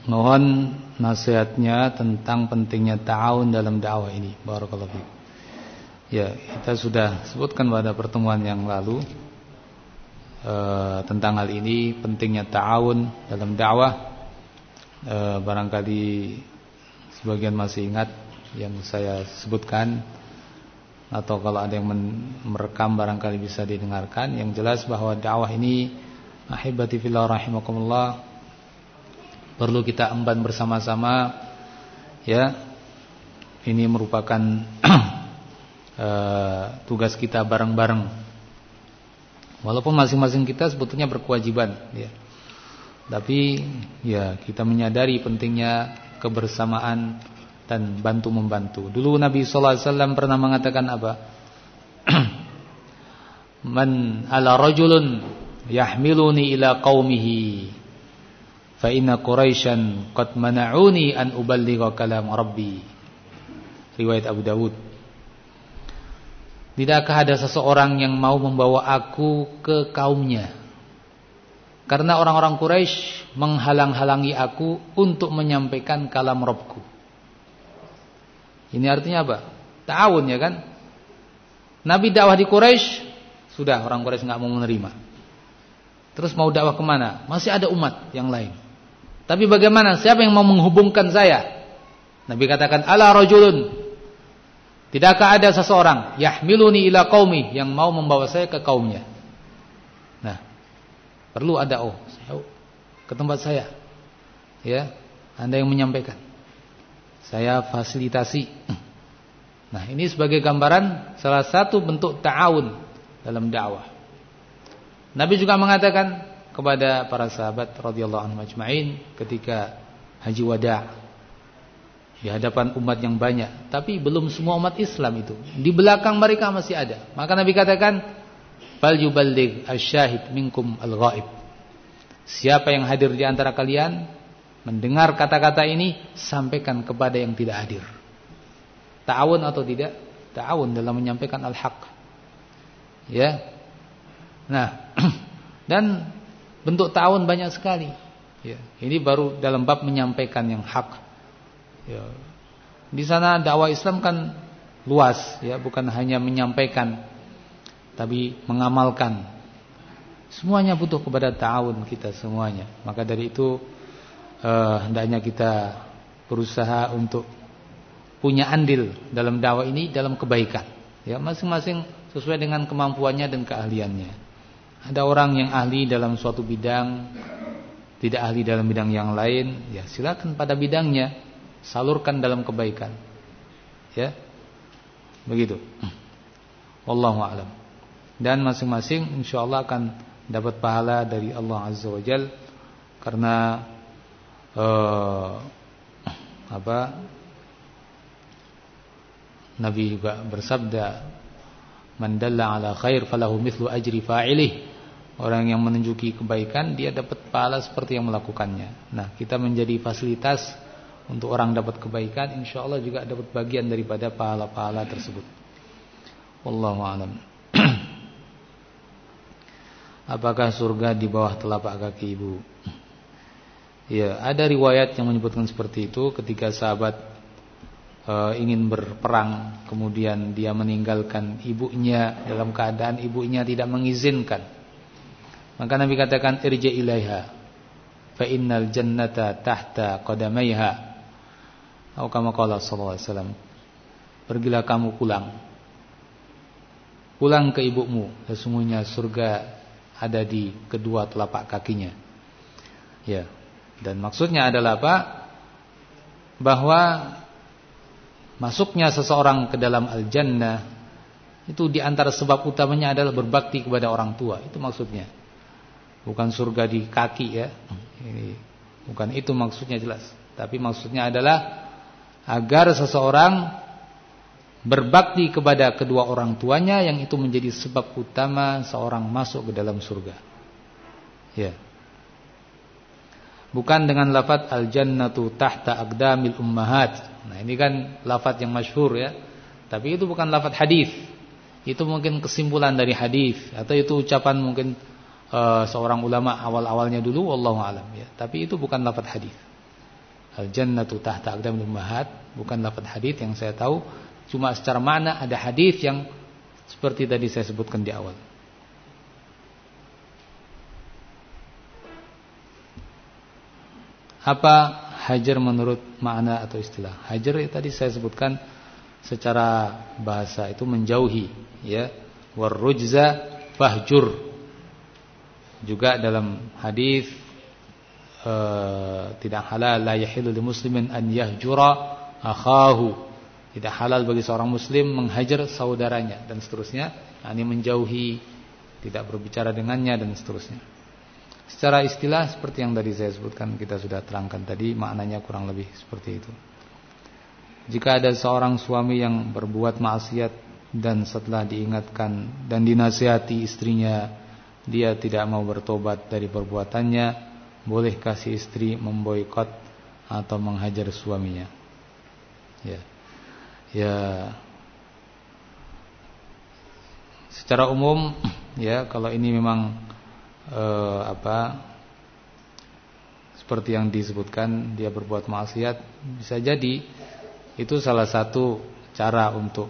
mohon nasihatnya tentang pentingnya ta'awun dalam dakwah ini. Barakallahu fiik. Ya, kita sudah sebutkan pada pertemuan yang lalu tentang hal ini, pentingnya ta'awun dalam dakwah. Barangkali sebagian masih ingat yang saya sebutkan, atau kalau ada yang merekam barangkali bisa didengarkan. Yang jelas bahwa dakwah ini, ahibati fillah rahimakumullah, perlu kita emban bersama-sama. Ya, ini merupakan tugas kita bareng-bareng. Walaupun masing-masing kita sebetulnya berkewajiban, ya. Tapi ya kita menyadari pentingnya kebersamaan dan bantu-membantu. Dulu Nabi sallallahu alaihi wasallam pernah mengatakan apa? Man ala rajulun yahmiluni ila qaumihi fa inna quraisyan qad mana'uni an uballigha kalam rabbi. Riwayat Abu Dawud. Tidakkah ada seseorang yang mau membawa aku ke kaumnya? Karena orang-orang Quraisy menghalang-halangi aku untuk menyampaikan kalam Rabbku. Ini artinya apa? Ta'awun, ya kan? Nabi dakwah di Quraisy, sudah orang Quraisy nggak mau menerima. Terus mau dakwah kemana? Masih ada umat yang lain. Tapi bagaimana? Siapa yang mau menghubungkan saya? Nabi katakan, ala rajulun. Tidakkah ada seseorang yahmiluni ila qaumi, yang mau membawa saya ke kaumnya? Nah, perlu ada saya ke tempat saya. Ya, Anda yang menyampaikan. Saya fasilitasi. Nah, ini sebagai gambaran salah satu bentuk ta'awun dalam dakwah. Nabi juga mengatakan kepada para sahabat radhiyallahu anhum ajma'in ketika haji wada' di hadapan umat yang banyak, tapi belum semua umat Islam itu. Di belakang mereka masih ada. Maka Nabi katakan, "Fal yuballigh asy-syahid minkum al-ghaib." Siapa yang hadir di antara kalian mendengar kata-kata ini, sampaikan kepada yang tidak hadir. Ta'awun atau tidak? Ta'awun dalam menyampaikan al-haq. Ya. Nah, dan bentuk ta'awun banyak sekali. Ya, ini baru dalam bab menyampaikan yang hak. Ya. Di sana dakwah Islam kan luas, ya, bukan hanya menyampaikan, tapi mengamalkan. Semuanya butuh kepada ta'awun kita semuanya. Maka dari itu hendaknya kita berusaha untuk punya andil dalam dakwah ini, dalam kebaikan. Ya, masing-masing sesuai dengan kemampuannya dan keahliannya. Ada orang yang ahli dalam suatu bidang, tidak ahli dalam bidang yang lain, ya silakan pada bidangnya salurkan dalam kebaikan. Ya. Begitu. Wallahu a'lam. Dan masing-masing insyaallah akan dapat pahala dari Allah Azza wa Jalla, karena Nabi juga bersabda, "Man dalla ala khair falahu mithlu ajri fa'ilih." Orang yang menunjuki kebaikan, dia dapat pahala seperti yang melakukannya. Nah, kita menjadi fasilitas untuk orang dapat kebaikan, insyaallah juga dapat bagian daripada pahala-pahala tersebut. Wallahu a'lam. Apakah surga di bawah telapak kaki ibu? Ya, ada riwayat yang menyebutkan seperti itu. Ketika sahabat ingin berperang, kemudian dia meninggalkan ibunya dalam keadaan ibunya tidak mengizinkan, maka Nabi katakan, irji ilaiha fa innal jannata tahta qadamaiha, atau kama qala sallallahu alaihi wasallam, pergilah kamu pulang ke ibumu, sesungguhnya surga ada di kedua telapak kakinya. Ya. Dan maksudnya adalah apa? Bahwa masuknya seseorang ke dalam al-jannah itu di antara sebab utamanya adalah berbakti kepada orang tua. Itu maksudnya. Bukan surga di kaki, ya. Ini bukan itu maksudnya, jelas. Tapi maksudnya adalah agar seseorang berbakti kepada kedua orang tuanya, yang itu menjadi sebab utama seorang masuk ke dalam surga. Ya. Bukan dengan lafaz al-jannatu tahta aqdamil ummahat. Nah, ini kan lafaz yang masyhur, ya. Tapi itu bukan lafaz hadis. Itu mungkin kesimpulan dari hadis, atau itu ucapan mungkin seorang ulama awal-awalnya dulu, wallahu alam, ya. Tapi itu bukan lafaz hadis. Al-jannatu tahta aqdamil ummahat, bukan lafaz hadis yang saya tahu, cuma secara makna ada hadis yang seperti tadi saya sebutkan di awal. Apa hajar menurut makna atau istilah? Hajar tadi saya sebutkan secara bahasa itu menjauhi, ya. Warrujza fahjur. Juga dalam hadis tidak halal, la yahillu lil muslimin an yahjura akhahu. Tidak halal bagi seorang muslim menghajar saudaranya dan seterusnya. Ini menjauhi, tidak berbicara dengannya dan seterusnya. Secara istilah seperti yang tadi saya sebutkan, kita sudah terangkan tadi, maknanya kurang lebih seperti itu. Jika ada seorang suami yang berbuat maksiat dan setelah diingatkan dan dinasihati istrinya, dia tidak mau bertobat dari perbuatannya, bolehkah si istri memboikot atau menghajar suaminya? Ya, secara umum, ya, kalau ini memang seperti yang disebutkan, dia berbuat maksiat, bisa jadi itu salah satu cara untuk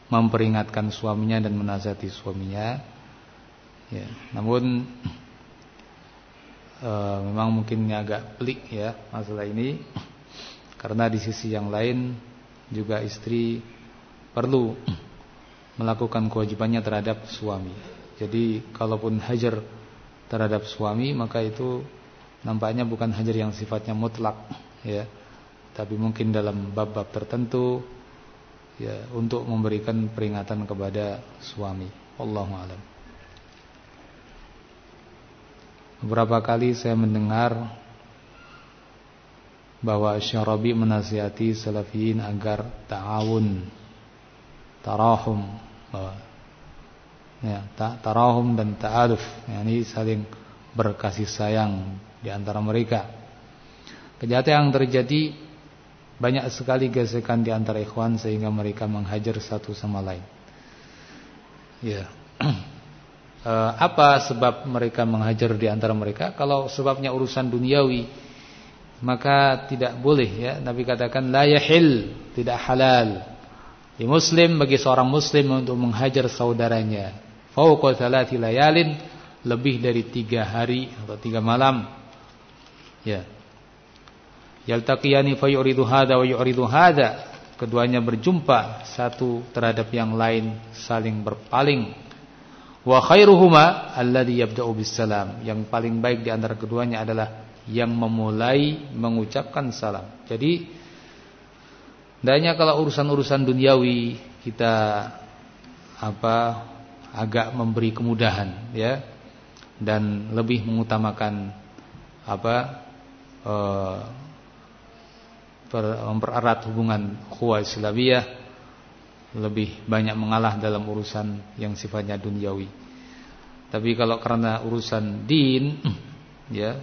memperingatkan suaminya dan menasihati suaminya, ya. Namun memang mungkin agak pelik, ya, masalah ini, karena di sisi yang lain juga istri perlu melakukan kewajibannya terhadap suami. Jadi kalaupun hajar terhadap suami, maka itu nampaknya bukan hajar yang sifatnya mutlak, ya, tapi mungkin dalam bab-bab tertentu, ya, untuk memberikan peringatan kepada suami. Wallahu a'lam. Beberapa kali saya mendengar bahwa Syarabi menasihati salafiyin agar ta'awun, tarahum, ya, tarahum dan ta'aluf, yakni saling berkasih sayang di antara mereka. Kenyataan yang terjadi, banyak sekali gesekan di antara ikhwan sehingga mereka menghajar satu sama lain. Ya. Apa sebab mereka menghajar di antara mereka? Kalau sebabnya urusan duniawi, maka tidak boleh, ya. Nabi katakan la yahil, tidak halal di muslim, bagi seorang muslim untuk menghajar saudaranya fauqa thalathi layalin, lebih dari 3 hari atau 3 malam, ya. Yaltaqiyani fayuridu hadza wa yuridu hadza, keduanya berjumpa satu terhadap yang lain, saling berpaling. Wa khairuhuma alladhi yabda'u bisalam, yang paling baik di antara keduanya adalah yang memulai mengucapkan salam. Jadi hendaknya kalau urusan-urusan duniawi kita agak memberi kemudahan, ya, dan lebih mengutamakan mempererat hubungan ukhuwah Islamiyah, lebih banyak mengalah dalam urusan yang sifatnya duniawi. Tapi kalau karena urusan din, ya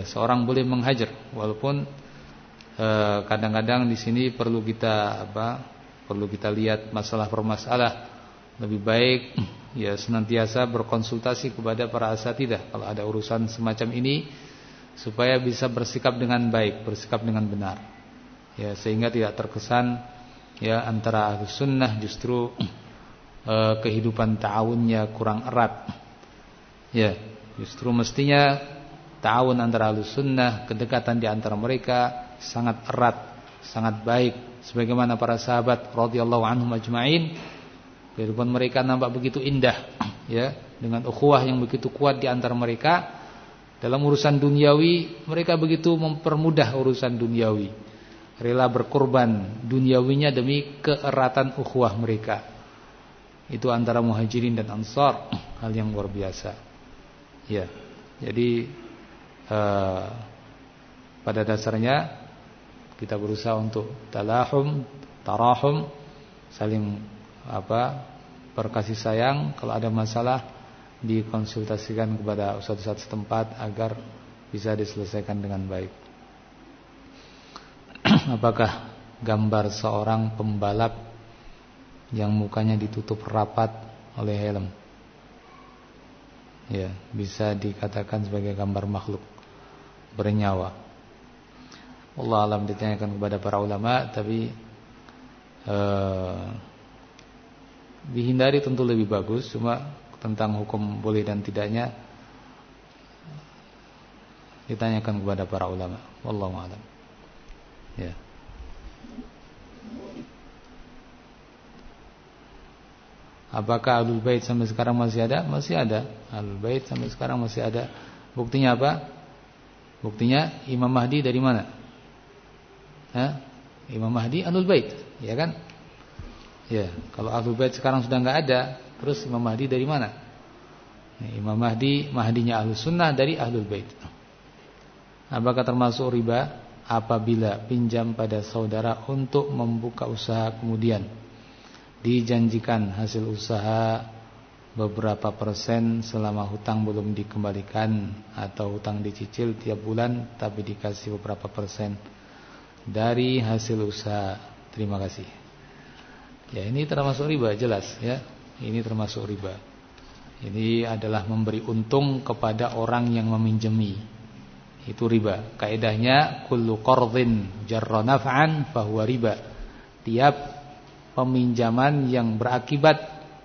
seorang boleh menghajar, walaupun kadang-kadang di sini perlu kita lihat masalah per masalah. Lebih baik, ya, senantiasa berkonsultasi kepada para asatidzah kalau ada urusan semacam ini, supaya bisa bersikap dengan baik, bersikap dengan benar, ya, sehingga tidak terkesan, ya, antara Ahlus Sunnah justru kehidupan ta'awunnya kurang erat, ya. Justru mestinya ta'awun antara Ahlus Sunnah, kedekatan di antara mereka sangat erat, sangat baik, sebagaimana para sahabat radhiyallahu anhum ajma'in, kehidupan mereka nampak begitu indah, ya, dengan ukhuwah yang begitu kuat di antara mereka. Dalam urusan duniawi, mereka begitu mempermudah urusan duniawi, rela berkorban duniawinya demi keeratan ukhuwah mereka. Itu antara muhajirin dan ansar, hal yang luar biasa, ya. Jadi pada dasarnya kita berusaha untuk talahum, tarahum, saling berkasih sayang. Kalau ada masalah dikonsultasikan kepada ustaz-ustaz setempat agar bisa diselesaikan dengan baik. Apakah gambar seorang pembalap yang mukanya ditutup rapat oleh helm, bisa dikatakan sebagai gambar makhluk bernyawa? Allah alam ditanyakan kepada para ulama, tapi dihindari tentu lebih bagus. Cuma tentang hukum boleh dan tidaknya ditanyakan kepada para ulama. Wallahu a'lam. Ya. Apakah Ahlul Bait sampai sekarang masih ada? Masih ada. Ahlul Bait sampai sekarang masih ada. Buktinya apa? Buktinya Imam Mahdi dari mana? Imam Mahdi Ahlul Bait, ya kan? Ya, kalau Ahlul Bait sekarang sudah enggak ada, terus Imam Mahdi dari mana? Imam Mahdi, Mahdinya Ahlus Sunnah dari Ahlul Bait. Apakah termasuk riba apabila pinjam pada saudara untuk membuka usaha, kemudian dijanjikan hasil usaha beberapa persen selama hutang belum dikembalikan, atau hutang dicicil tiap bulan tapi dikasih beberapa persen dari hasil usaha? Terima kasih. Ya, ini termasuk riba, jelas ya. Ini termasuk riba. Ini adalah memberi untung kepada orang yang meminjami. Itu riba. Kaidahnya kullu qardhin jarra naf'an fahuwa riba. Tiap peminjaman yang berakibat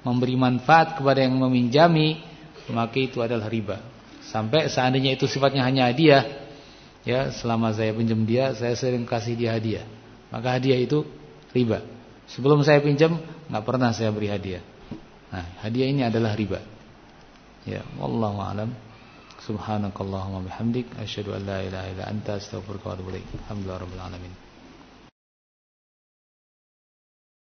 memberi manfaat kepada yang meminjami, maka itu adalah riba. Sampai seandainya itu sifatnya hanya hadiah, ya, selama saya pinjam dia, saya sering kasih dia hadiah, maka hadiah itu riba. Sebelum saya pinjam, nggak pernah saya beri hadiah. Nah, hadiah ini adalah riba. Ya, wallahu a'lam. Subhanakallahumma bihamdik, asyhadu an la ilaha illa anta, astaghfiruka wa atubu ilaik. Alhamdulillahirabbil alamin.